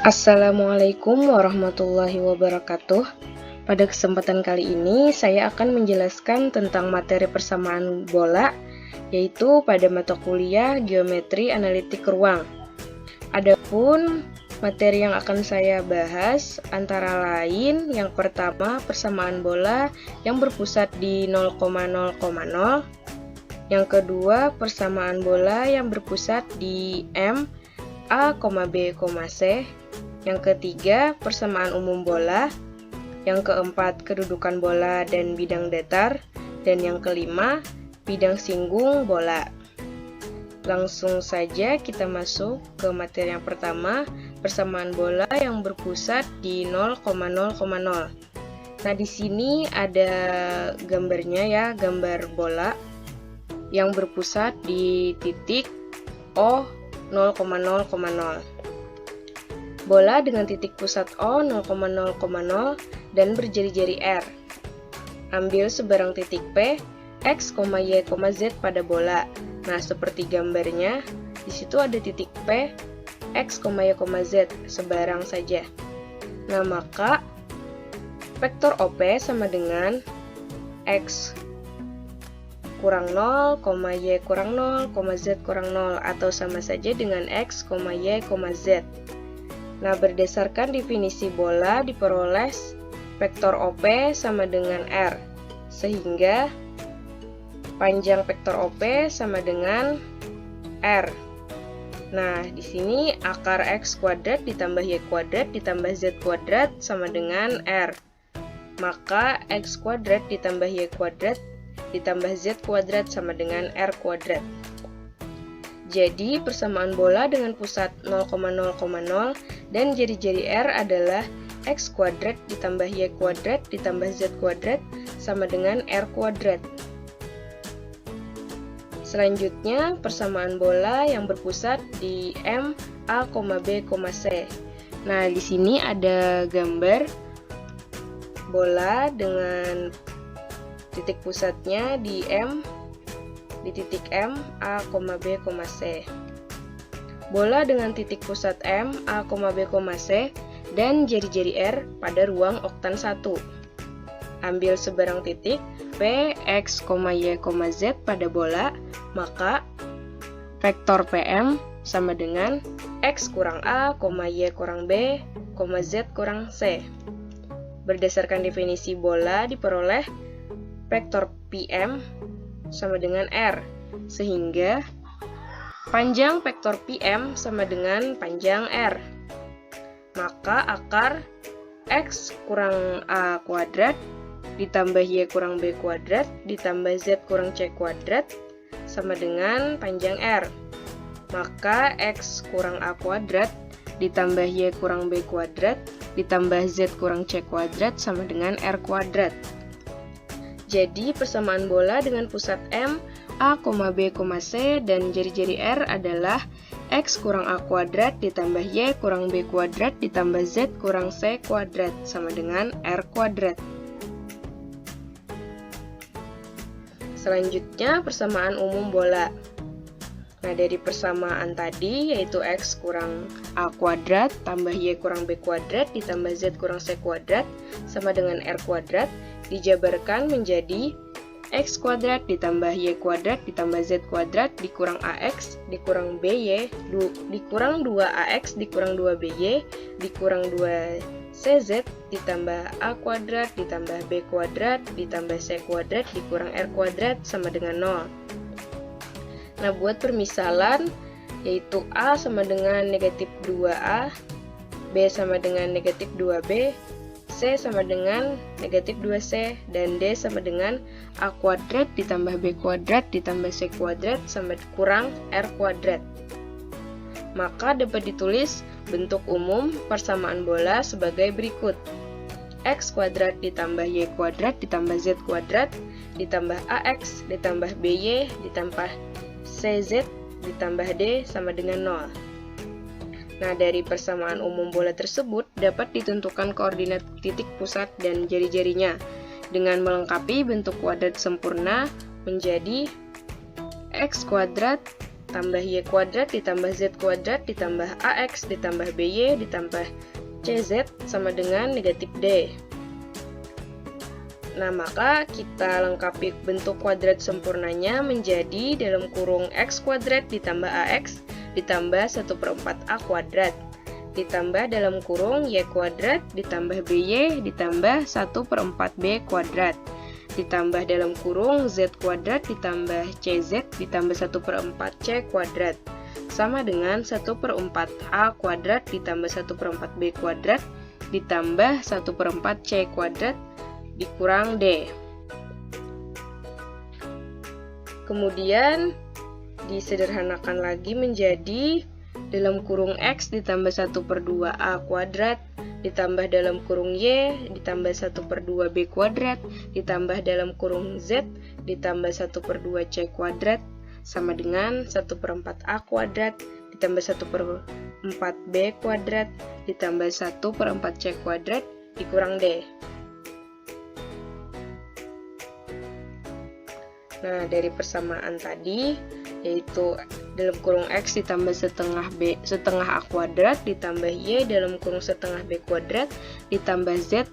Assalamualaikum warahmatullahi wabarakatuh. Pada kesempatan kali ini, saya akan menjelaskan tentang materi persamaan bola, yaitu pada mata kuliah Geometri Analitik Ruang. Adapun materi yang akan saya bahas antara lain, yang pertama persamaan bola yang berpusat di 0,0,0, yang kedua persamaan bola yang berpusat di M, A, B, C, yang ketiga persamaan umum bola, yang keempat kedudukan bola dan bidang datar, dan yang kelima bidang singgung bola. Langsung saja kita masuk ke materi yang pertama, persamaan bola yang berpusat di 0,0,0. Nah, di sini ada gambarnya ya, gambar bola yang berpusat di titik O 0,0,0. Bola dengan titik pusat O 0,0,0 dan berjari-jari R. Ambil sebarang titik P, X, Y, Z pada bola. Nah, seperti gambarnya, di situ ada titik P, X, Y, Z, sebarang saja. Nah, maka vektor OP sama dengan X kurang 0, Y kurang 0, Z kurang 0, atau sama saja dengan X, Y, Z. Nah, berdasarkan definisi bola diperoleh vektor OP sama dengan R, sehingga panjang vektor OP sama dengan R. Nah, di sini akar X kuadrat ditambah Y kuadrat ditambah Z kuadrat sama dengan R. Maka X kuadrat ditambah Y kuadrat ditambah Z kuadrat sama dengan R kuadrat. Jadi, persamaan bola dengan pusat 0,0,0 dan jari-jari R adalah X kuadrat ditambah Y kuadrat ditambah Z kuadrat sama dengan R kuadrat. Selanjutnya, persamaan bola yang berpusat di M, A, B, C. Nah, di sini ada gambar bola dengan titik pusatnya di M, di titik M, A, B, C. Bola dengan titik pusat M, A, B, C dan jari-jari R pada ruang oktan 1. Ambil sebarang titik P, X, Y, Z pada bola, maka vektor PM sama dengan X kurang A, Y kurang B, Z kurang C. Berdasarkan definisi bola diperoleh vektor PM sama dengan R, sehingga panjang vektor PM sama dengan panjang R. Maka akar X kurang A kuadrat ditambah Y kurang B kuadrat ditambah Z kurang C kuadrat sama dengan panjang R. Maka X kurang A kuadrat ditambah Y kurang B kuadrat ditambah Z kurang C kuadrat sama dengan R kuadrat. Jadi, persamaan bola dengan pusat M, A, B, C dan jari-jari R adalah X kurang A kuadrat ditambah Y kurang B kuadrat ditambah Z kurang C kuadrat sama dengan R kuadrat. Selanjutnya, persamaan umum bola. Nah, dari persamaan tadi, yaitu X kurang A kuadrat tambah Y kurang B kuadrat ditambah Z kurang C kuadrat sama dengan R kuadrat, dijabarkan menjadi X kuadrat ditambah Y kuadrat ditambah Z kuadrat dikurang AX dikurang BY dikurang 2AX dikurang 2BY dikurang 2CZ ditambah A kuadrat ditambah B kuadrat ditambah C kuadrat dikurang R kuadrat sama dengan 0. Nah, buat permisalan, yaitu A sama dengan negatif 2A, B sama dengan negatif 2B, C sama dengan negatif 2C, dan D sama dengan A kuadrat ditambah B kuadrat ditambah C kuadrat sama kurang R kuadrat. Maka dapat ditulis bentuk umum persamaan bola sebagai berikut. X kuadrat ditambah Y kuadrat ditambah Z kuadrat ditambah AX ditambah BY ditambah CZ ditambah D sama dengan 0. Nah, dari persamaan umum bola tersebut dapat ditentukan koordinat titik pusat dan jari-jarinya dengan melengkapi bentuk kuadrat sempurna menjadi X kuadrat tambah Y kuadrat ditambah Z kuadrat ditambah AX ditambah BY ditambah CZ sama dengan negatif D. Nah, maka kita lengkapi bentuk kuadrat sempurnanya menjadi dalam kurung X kuadrat ditambah AX ditambah 1/4 A kuadrat ditambah dalam kurung Y kuadrat ditambah BY ditambah 1/4 B kuadrat ditambah dalam kurung Z kuadrat ditambah CZ ditambah 1/4 C kuadrat sama dengan 1/4 A kuadrat ditambah 1/4 B kuadrat ditambah 1/4 C kuadrat dikurang D. Kemudian disederhanakan lagi menjadi dalam kurung X ditambah 1/2 A kuadrat ditambah dalam kurung Y ditambah 1/2 B kuadrat ditambah dalam kurung Z ditambah 1/2 C kuadrat sama dengan 1/4 A kuadrat ditambah 1/4 B kuadrat ditambah 1/4 C kuadrat dikurang D. Nah, dari persamaan tadi yaitu dalam kurung X ditambah setengah A kuadrat ditambah Y dalam kurung setengah B kuadrat ditambah Z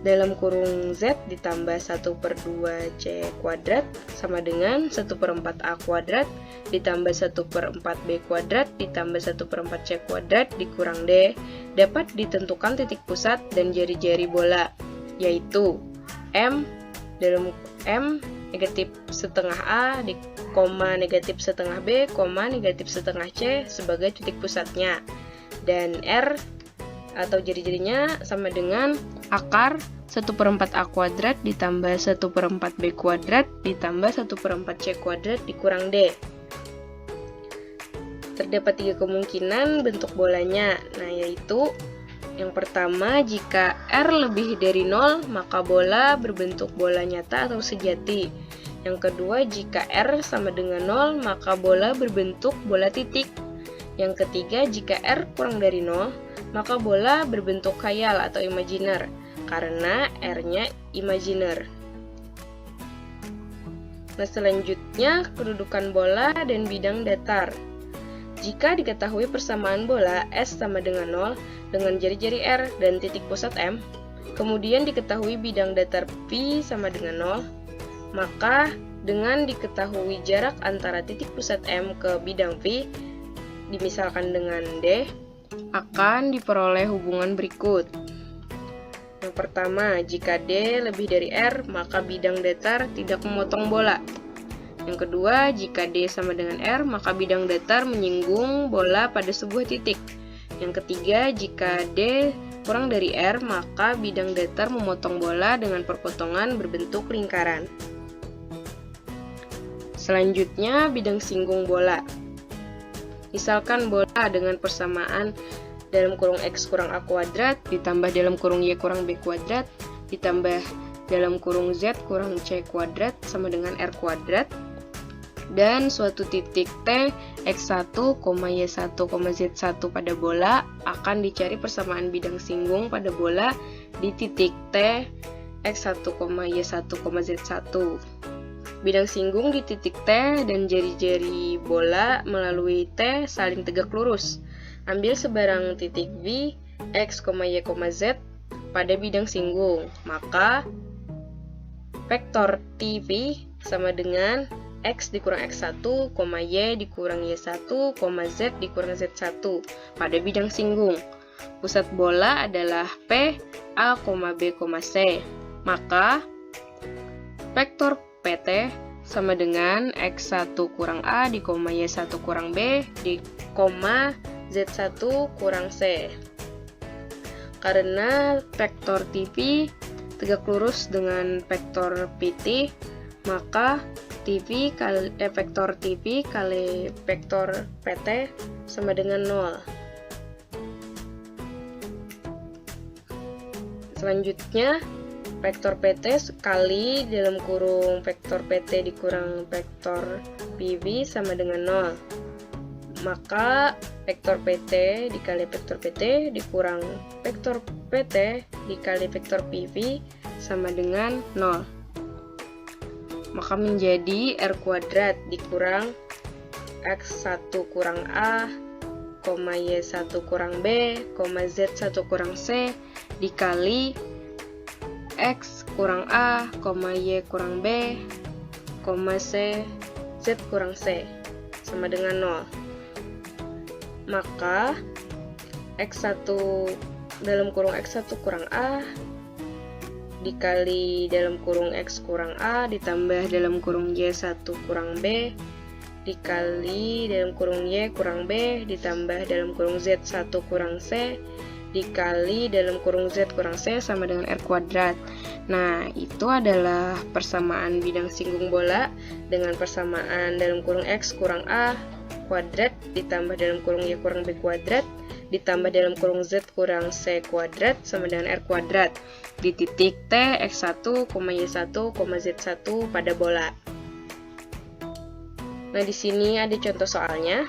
dalam kurung Z ditambah 1/2 C kuadrat sama dengan 1/4 A kuadrat ditambah 1/4 B kuadrat ditambah 1/4 C kuadrat dikurang D dapat ditentukan titik pusat dan jari-jari bola, yaitu M negatif setengah A koma negatif setengah B koma negatif setengah C sebagai titik pusatnya, dan R atau jari-jarinya sama dengan akar 1/4 A kuadrat ditambah 1/4 B kuadrat ditambah 1/4 C kuadrat dikurang D. Terdapat 3 kemungkinan bentuk bolanya, nah yaitu yang pertama, jika R lebih dari 0, maka bola berbentuk bola nyata atau sejati. Yang kedua, jika R sama dengan 0, maka bola berbentuk bola titik. Yang ketiga, jika R kurang dari 0, maka bola berbentuk khayal atau imajiner, karena R-nya imajiner. Nah, selanjutnya, kedudukan bola dan bidang datar. Jika diketahui persamaan bola S sama dengan 0 dengan jari-jari R dan titik pusat M, kemudian diketahui bidang datar P sama dengan 0, maka dengan diketahui jarak antara titik pusat M ke bidang P, dimisalkan dengan D, akan diperoleh hubungan berikut. Yang pertama, jika D lebih dari R, maka bidang datar tidak memotong bola. Yang kedua, jika D sama dengan R, maka bidang datar menyinggung bola pada sebuah titik. Yang ketiga, jika D kurang dari R, maka bidang datar memotong bola dengan perpotongan berbentuk lingkaran. Selanjutnya, bidang singgung bola. Misalkan bola dengan persamaan dalam kurung X kurang A kuadrat, ditambah dalam kurung Y kurang B kuadrat, ditambah dalam kurung Z kurang C kuadrat sama dengan R kuadrat, dan suatu titik T, X1, Y1, Z1 pada bola, akan dicari persamaan bidang singgung pada bola di titik T, X1, Y1, Z1. Bidang singgung di titik T dan jari-jari bola melalui T saling tegak lurus. Ambil sebarang titik V, X, Y, Z pada bidang singgung, maka vektor TV sama dengan X dikurang X1, Y dikurang Y1, Z dikurang Z1 pada bidang singgung. Pusat bola adalah P, A, B, C. Maka vektor PT sama dengan X1 kurang A di Y1 kurang B di Z1 kurang C. Karena vektor TV tegak lurus dengan vektor PT, maka vektor TV kali vektor PT sama dengan 0. Selanjutnya, vektor PT sekali dalam kurung vektor PT dikurang vektor PV sama dengan 0. Maka vektor PT dikali vektor PT dikurang vektor PT dikali vektor PV sama dengan 0. Maka menjadi R kuadrat dikurang X1 kurang A, Y1 kurang B, Z1 kurang C, dikali X kurang A, Y kurang B, Z kurang C, sama dengan 0. Maka X1 dalam kurung X1 kurang A dikali dalam kurung X kurang A ditambah dalam kurung Y1 kurang B dikali dalam kurung Y kurang B ditambah dalam kurung Z1 kurang C dikali dalam kurung Z kurang C sama dengan R kuadrat. Nah, itu adalah persamaan bidang singgung bola dengan persamaan dalam kurung X kurang A kuadrat ditambah dalam kurung Y kurang B kuadrat ditambah dalam kurung Z kurang C kuadrat sama dengan R kuadrat di titik T, X1, Y1, Z1 pada bola. Nah, di sini ada contoh soalnya.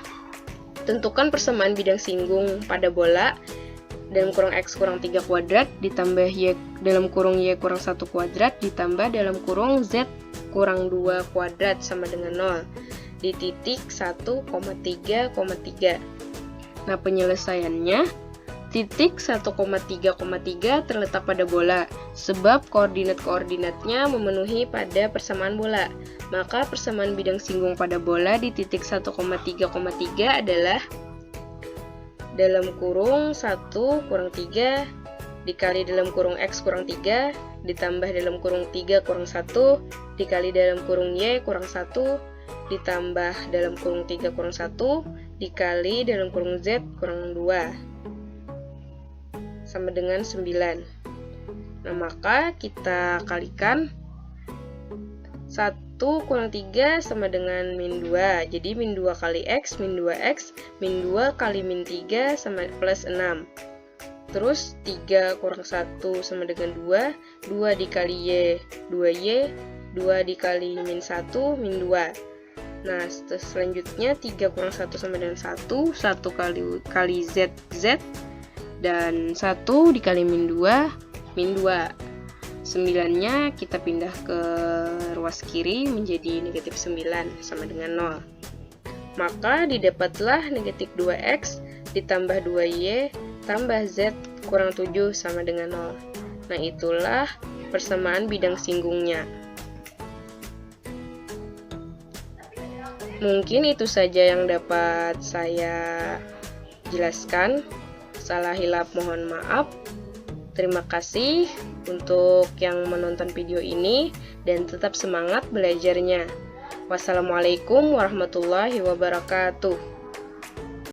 Tentukan persamaan bidang singgung pada bola dalam kurung X kurang 3 kuadrat ditambah Y dalam kurung Y kurang 1 kuadrat ditambah dalam kurung Z kurang 2 kuadrat sama dengan 0 di titik 1,3,3. Nah, penyelesaiannya, titik 1,3,3 terletak pada bola, sebab koordinat-koordinatnya memenuhi pada persamaan bola. Maka persamaan bidang singgung pada bola di titik 1,3,3 adalah dalam kurung 1 kurang 3 dikali dalam kurung X kurang 3 ditambah dalam kurung 3 kurang 1 dikali dalam kurung Y kurang 1 ditambah dalam kurung 3 kurang 1 dikali dalam kurung Z kurang 2 sama dengan 9. Nah, maka kita kalikan 1 kurang 3 sama dengan min 2. Jadi min 2 kali X, min 2X, min 2 kali min 3 sama plus 6. Terus 3 kurang 1 sama dengan 2, 2 dikali Y, 2Y, 2 dikali min 1, min 2. Nah, selanjutnya 3 kurang 1 sama dengan 1, 1 kali Z, Z, dan 1 dikali min 2, min 2. 9-nya kita pindah ke ruas kiri menjadi negatif 9 sama dengan 0. Maka didapatlah negatif 2X ditambah 2Y tambah Z kurang 7 sama dengan 0. Nah, itulah persamaan bidang singgungnya. Mungkin itu saja yang dapat saya jelaskan. Salah hilap mohon maaf. Terima kasih untuk yang menonton video ini dan tetap semangat belajarnya. Wassalamualaikum warahmatullahi wabarakatuh.